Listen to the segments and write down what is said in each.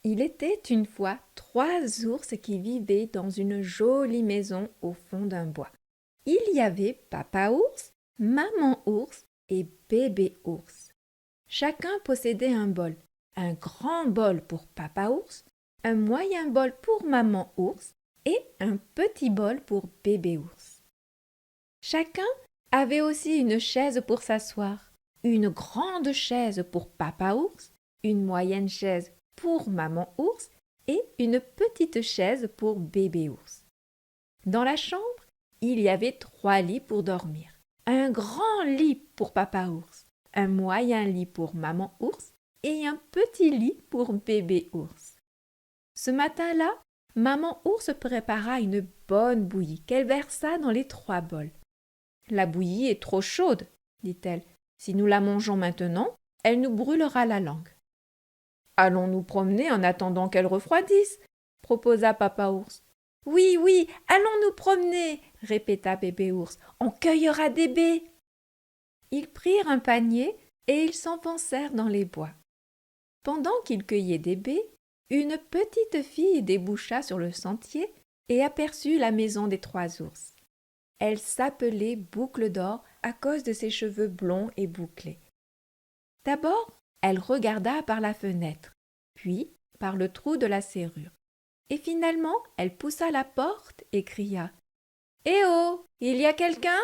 Il était une fois 3 ours qui vivaient dans une jolie maison au fond d'un bois. Il y avait papa ours, maman ours et bébé ours. Chacun possédait un bol. Un grand bol pour papa ours, un moyen bol pour maman ours et un petit bol pour bébé ours. Chacun avait aussi une chaise pour s'asseoir, une grande chaise pour papa ours, une moyenne chaise pour maman ours et une petite chaise pour bébé ours. Dans la chambre, il y avait 3 lits pour dormir. Un grand lit pour papa ours, un moyen lit pour maman ours et un petit lit pour bébé ours. Ce matin-là, maman ours prépara une bonne bouillie qu'elle versa dans les 3 bols. La bouillie est trop chaude, dit-elle. Si nous la mangeons maintenant, elle nous brûlera la langue. Allons nous promener en attendant qu'elle refroidisse, proposa papa ours. Oui, oui, allons nous promener, répéta bébé ours. On cueillera des baies. Ils prirent un panier et ils s'enfoncèrent dans les bois. Pendant qu'ils cueillaient des baies, une petite fille déboucha sur le sentier et aperçut la maison des 3 ours. Elle s'appelait Boucle d'Or à cause de ses cheveux blonds et bouclés. D'abord, elle regarda par la fenêtre, puis par le trou de la serrure. Et finalement, elle poussa la porte et cria « Eh oh, il y a quelqu'un ?»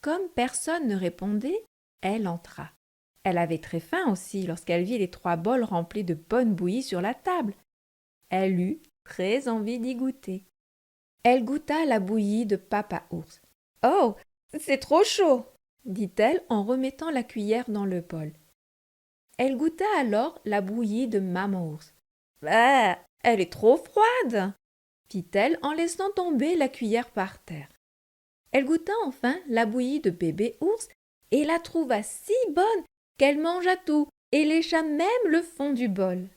Comme personne ne répondait, elle entra. Elle avait très faim aussi lorsqu'elle vit les 3 bols remplis de bonne bouillie sur la table. Elle eut très envie d'y goûter. Elle goûta la bouillie de papa ours. « Oh, c'est trop chaud !» dit-elle en remettant la cuillère dans le bol. Elle goûta alors la bouillie de maman ours. « Bah, elle est trop froide !» fit-elle en laissant tomber la cuillère par terre. Elle goûta enfin la bouillie de bébé ours et la trouva si bonne qu'elle mangea tout et lécha même le fond du bol.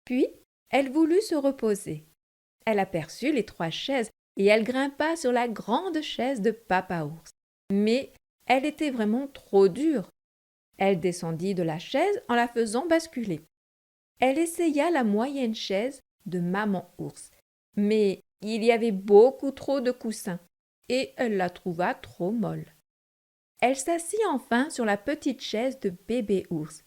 Puis, elle voulut se reposer. Elle aperçut les 3 chaises et elle grimpa sur la grande chaise de papa ours. Mais elle était vraiment trop dure. Elle descendit de la chaise en la faisant basculer. Elle essaya la moyenne chaise de maman ours, mais il y avait beaucoup trop de coussins et elle la trouva trop molle. Elle s'assit enfin sur la petite chaise de bébé ours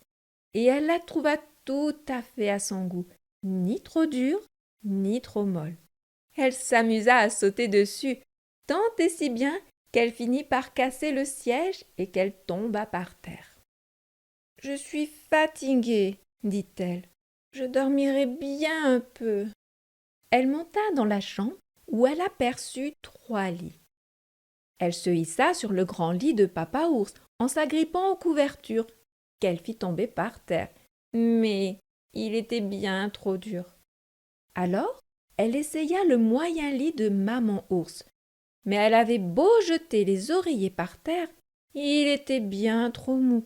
et elle la trouva tout à fait à son goût, ni trop dure, ni trop molle. Elle s'amusa à sauter dessus, tant et si bien qu'elle finit par casser le siège et qu'elle tomba par terre. « Je suis fatiguée, dit-elle. Je dormirai bien un peu. » Elle monta dans la chambre où elle aperçut 3 lits. Elle se hissa sur le grand lit de papa ours en s'agrippant aux couvertures, qu'elle fit tomber par terre. Mais il était bien trop dur. Alors, elle essaya le moyen lit de maman ours. Mais elle avait beau jeter les oreillers par terre, il était bien trop mou.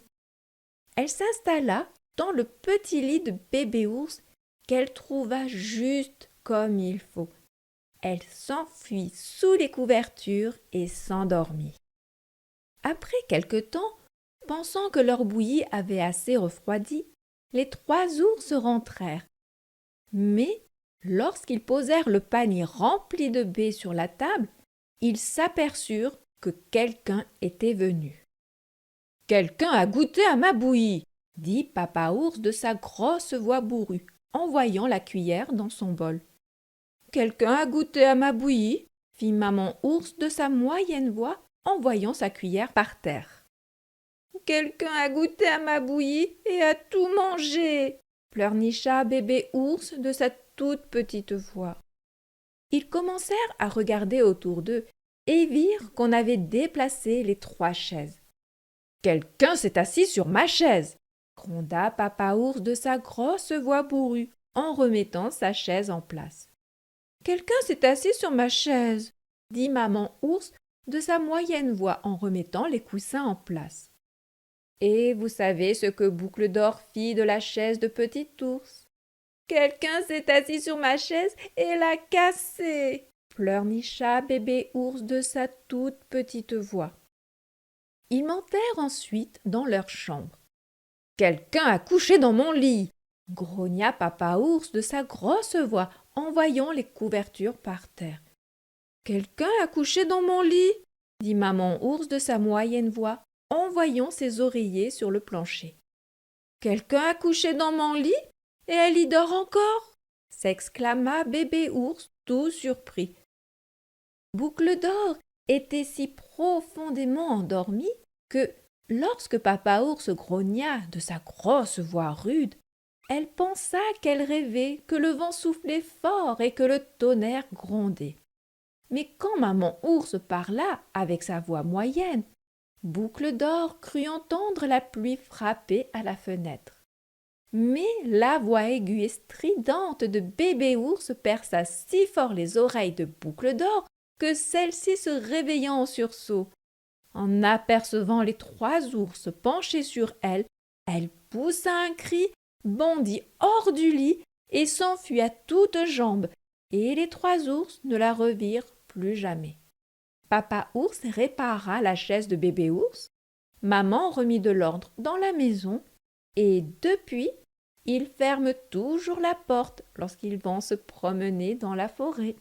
Elle s'installa dans le petit lit de bébé ours qu'elle trouva juste comme il faut. Elle s'enfuit sous les couvertures et s'endormit. Après quelque temps, pensant que leur bouillie avait assez refroidi, les 3 ours rentrèrent. Mais lorsqu'ils posèrent le panier rempli de baies sur la table, ils s'aperçurent que quelqu'un était venu. « Quelqu'un a goûté à ma bouillie !» dit papa ours de sa grosse voix bourrue, en voyant la cuillère dans son bol. « Quelqu'un a goûté à ma bouillie !» fit maman ours de sa moyenne voix, en voyant sa cuillère par terre. « Quelqu'un a goûté à ma bouillie et a tout mangé !» pleurnicha bébé ours de sa toute petite voix. Ils commencèrent à regarder autour d'eux et virent qu'on avait déplacé les 3 chaises. « Quelqu'un s'est assis sur ma chaise !» gronda papa ours de sa grosse voix bourrue en remettant sa chaise en place. « Quelqu'un s'est assis sur ma chaise !» dit maman ours de sa moyenne voix en remettant les coussins en place. Et vous savez ce que Boucle d'Or fit de la chaise de Petit ours? « Quelqu'un s'est assis sur ma chaise et l'a cassée !» pleurnicha bébé ours de sa toute petite voix. Ils montèrent ensuite dans leur chambre. « Quelqu'un a couché dans mon lit !» grogna papa ours de sa grosse voix en voyant les couvertures par terre. Quelqu'un a couché dans mon lit, dit maman ours de sa moyenne voix en voyant ses oreillers sur le plancher. Quelqu'un a couché dans mon lit et elle y dort encore, s'exclama bébé ours tout surpris. Boucle d'or était si profondément endormie que, lorsque papa ours grogna de sa grosse voix rude, elle pensa qu'elle rêvait, que le vent soufflait fort et que le tonnerre grondait. Mais quand maman ours parla avec sa voix moyenne, Boucle d'or crut entendre la pluie frapper à la fenêtre. Mais la voix aiguë et stridente de bébé ours perça si fort les oreilles de Boucle d'or que celle-ci se réveilla en sursaut. En apercevant les 3 ours penchés sur elle, elle poussa un cri, bondit hors du lit et s'enfuit à toutes jambes, et les 3 ours ne la revirent plus jamais. Papa ours répara la chaise de bébé ours, maman remit de l'ordre dans la maison, et depuis, ils ferment toujours la porte lorsqu'ils vont se promener dans la forêt.